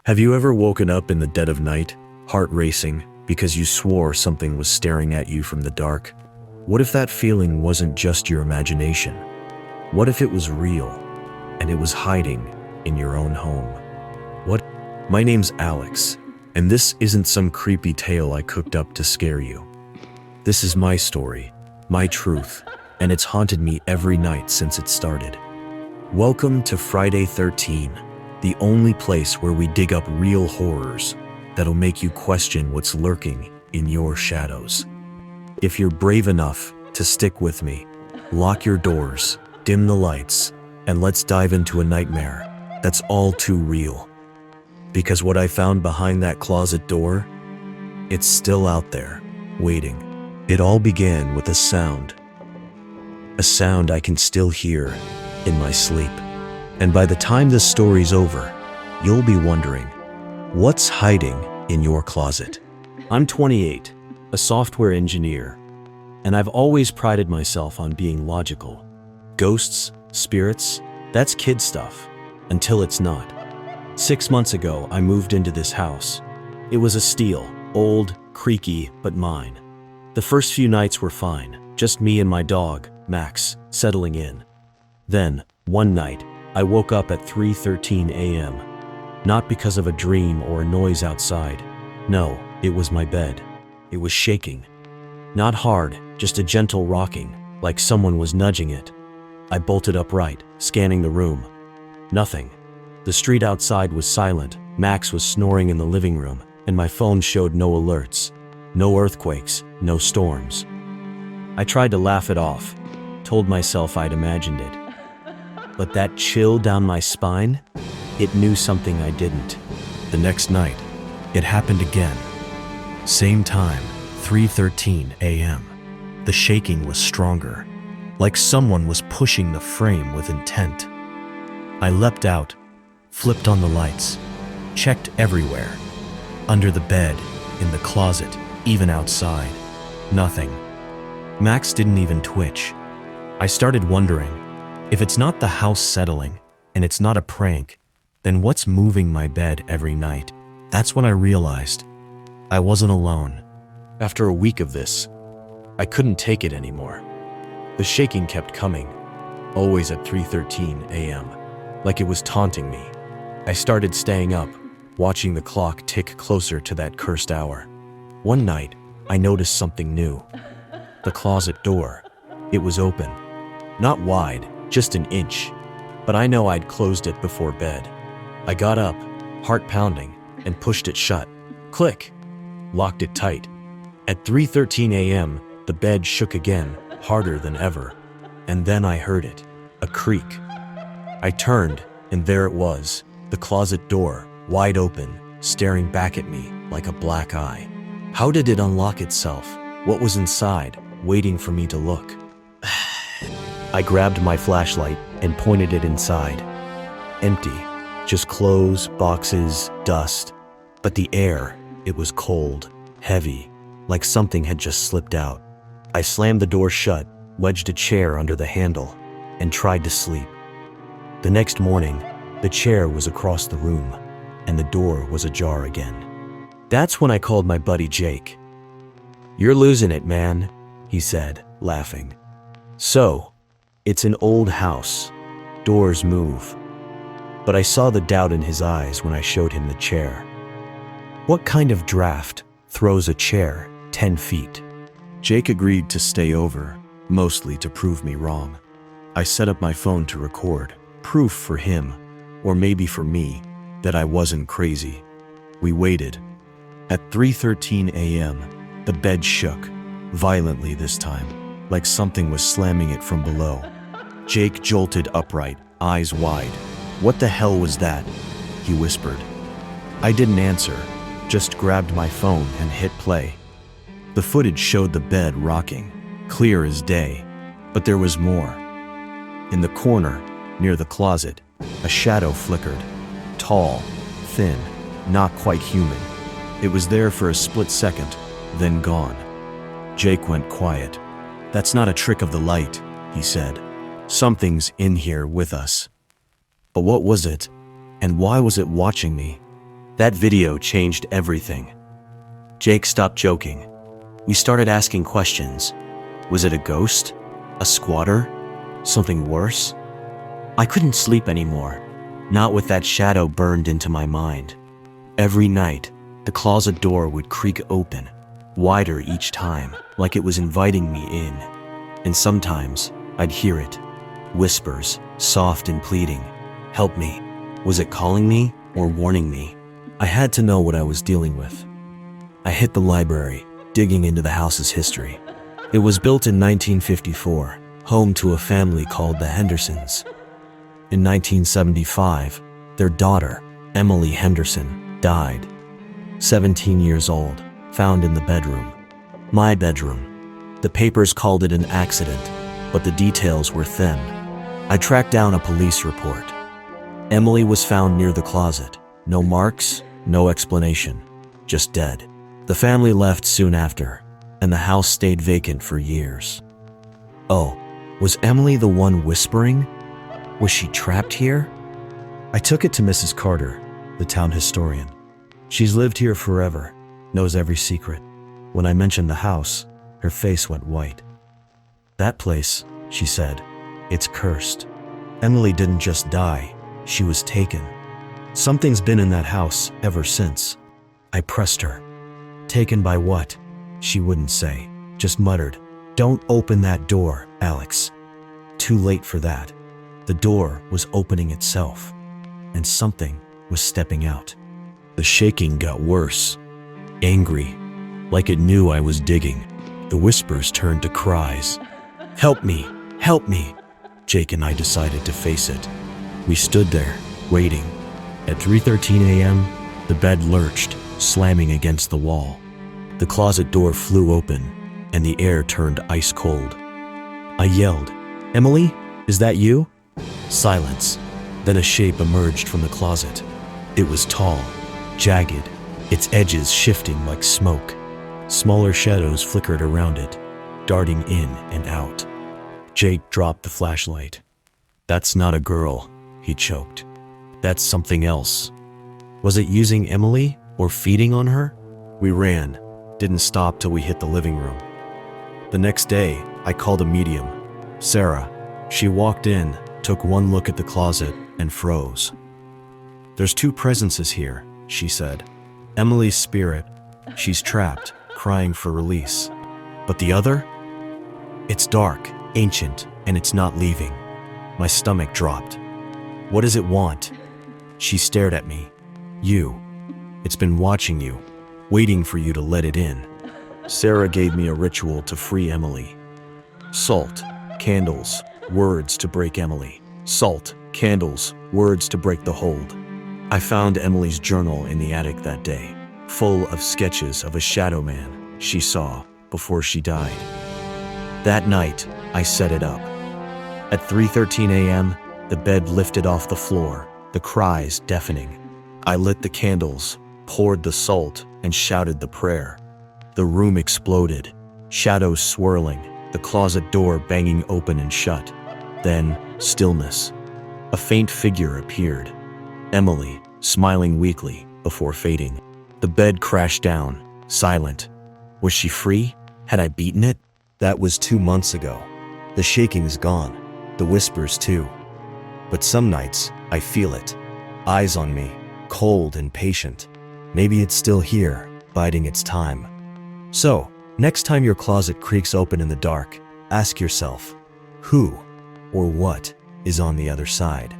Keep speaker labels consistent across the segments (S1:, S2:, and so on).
S1: Have you ever woken up in the dead of night, heart racing, because you swore something was staring at you from the dark? What if that feeling wasn't just your imagination? What if it was real, and it was hiding in your own home? What? My name's Alex, and this isn't some creepy tale I cooked up to scare you. This is my story, my truth, and it's haunted me every night since it started. Welcome to Friday 13, the only place where we dig up real horrors that'll make you question what's lurking in your shadows. If you're brave enough to stick with me, lock your doors, dim the lights, and let's dive into a nightmare that's all too real. Because what I found behind that closet door, it's still out there, waiting. It all began with a sound I can still hear in my sleep. And by the time this story's over, you'll be wondering, what's hiding in your closet? I'm 28, a software engineer, and I've always prided myself on being logical. Ghosts, spirits, that's kid stuff, until it's not. 6 months ago, I moved into this house. It was a steal, old, creaky, but mine. The first few nights were fine, just me and my dog, Max, settling in. Then, one night, I woke up at 3:13 a.m. Not because of a dream or a noise outside. No, it was my bed. It was shaking. Not hard, just a gentle rocking, like someone was nudging it. I bolted upright, scanning the room. Nothing. The street outside was silent, Max was snoring in the living room, and my phone showed no alerts. No earthquakes, no storms. I tried to laugh it off, told myself I'd imagined it. But that chill down my spine, it knew something I didn't. The next night, it happened again. Same time, 3:13 a.m. The shaking was stronger, like someone was pushing the frame with intent. I leapt out, flipped on the lights, checked everywhere. Under the bed, in the closet, even outside. Nothing. Max didn't even twitch. I started wondering, if it's not the house settling, and it's not a prank, then what's moving my bed every night? That's when I realized I wasn't alone. After a week of this, I couldn't take it anymore. The shaking kept coming, always at 3:13 a.m., like it was taunting me. I started staying up, watching the clock tick closer to that cursed hour. One night, I noticed something new. The closet door. It was open. Not wide, just an inch. But I know I'd closed it before bed. I got up, heart pounding, and pushed it shut. Click! Locked it tight. At 3:13 a.m., the bed shook again, harder than ever. And then I heard it. A creak. I turned, and there it was. The closet door, wide open, staring back at me like a black eye. How did it unlock itself? What was inside, waiting for me to look? I grabbed my flashlight and pointed it inside. Empty. Just clothes, boxes, dust. But the air, it was cold, heavy, like something had just slipped out. I slammed the door shut, wedged a chair under the handle, and tried to sleep. The next morning, the chair was across the room, and the door was ajar again. That's when I called my buddy Jake. "You're losing it, man," he said, laughing. So, it's an old house. Doors move. But I saw the doubt in his eyes when I showed him the chair. What kind of draft throws a chair 10 feet? Jake agreed to stay over, mostly to prove me wrong. I set up my phone to record, proof for him, or maybe for me, that I wasn't crazy. We waited. At 3:13 a.m., the bed shook, violently this time, like something was slamming it from below. Jake jolted upright, eyes wide. "What the hell was that?" he whispered. I didn't answer, just grabbed my phone and hit play. The footage showed the bed rocking, clear as day, but there was more. In the corner, near the closet, a shadow flickered. Tall, thin, not quite human. It was there for a split second, then gone. Jake went quiet. "That's not a trick of the light," he said. "Something's in here with us." But what was it? And why was it watching me?
S2: That video changed everything. Jake stopped joking. We started asking questions. Was it a ghost? A squatter? Something worse? I couldn't sleep anymore, not with that shadow burned into my mind. Every night, the closet door would creak open, wider each time, like it was inviting me in. And sometimes, I'd hear it. Whispers, soft and pleading. Help me. Was it calling me or warning me? I had to know what I was dealing with. I hit the library, digging into the house's history. It was built in 1954, home to a family called the Hendersons. In 1975, their daughter, Emily Henderson, died. 17 years old, found in the bedroom. My bedroom. The papers called it an accident, but the details were thin. I tracked down a police report. Emily was found near the closet. No marks, no explanation, just dead. The family left soon after, and the house stayed vacant for years. Oh, was Emily the one whispering? Was she trapped here? I took it to Mrs. Carter, the town historian. She's lived here forever, knows every secret. When I mentioned the house, her face went white. That place, she said, it's cursed. Emily didn't just die, she was taken. Something's been in that house ever since. I pressed her. Taken by what? She wouldn't say, just muttered, "Don't open that door, Alex." Too late for that. The door was opening itself, and something was stepping out. The shaking got worse, angry, like it knew I was digging. The whispers turned to cries. Help me, help me. Jake and I decided to face it. We stood there, waiting. At 3:13 a.m., the bed lurched, slamming against the wall. The closet door flew open, and the air turned ice cold. I yelled, "Emily, is that you?" Silence. Then a shape emerged from the closet. It was tall, jagged, its edges shifting like smoke. Smaller shadows flickered around it, darting in and out. Jake dropped the flashlight. "That's not a girl," he choked. "That's something else." Was it using Emily or feeding on her? We ran, didn't stop till we hit the living room. The next day, I called a medium, Sarah. She walked in, took one look at the closet, and froze. "There's two presences here," she said. "Emily's spirit, she's trapped, crying for release. But the other? It's dark, ancient, and it's not leaving." My stomach dropped. "What does it want?" She stared at me. "You. It's been watching you, waiting for you to let it in." Sarah gave me a ritual to free Emily. Salt, candles, words to break Emily. Salt, candles, words to break the hold. I found Emily's journal in the attic that day, full of sketches of a shadow man she saw before she died. That night, I set it up. At 3:13 a.m., the bed lifted off the floor, the cries deafening. I lit the candles, poured the salt, and shouted the prayer. The room exploded, shadows swirling, the closet door banging open and shut. Then, stillness. A faint figure appeared. Emily, smiling weakly before fading. The bed crashed down, silent. Was she free? Had I beaten it? That was 2 months ago. The shaking's gone, the whispers too. But some nights, I feel it. Eyes on me, cold and patient. Maybe it's still here, biding its time. So, next time your closet creaks open in the dark, ask yourself, who or what is on the other side?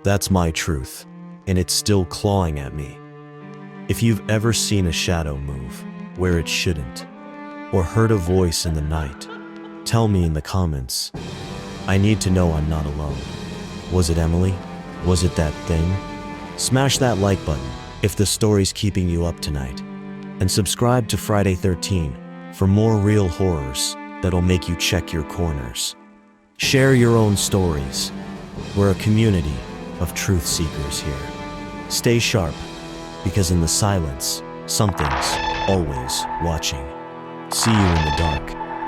S2: That's my truth, and it's still clawing at me. If you've ever seen a shadow move where it shouldn't, or heard a voice in the night, tell me in the comments. I need to know I'm not alone. Was it Emily? Was it that thing? Smash that like button if the story's keeping you up tonight. And subscribe to Friday 13 for more real horrors that'll make you check your corners. Share your own stories. We're a community of truth seekers here. Stay sharp, because in the silence, something's always watching. See you in the dark.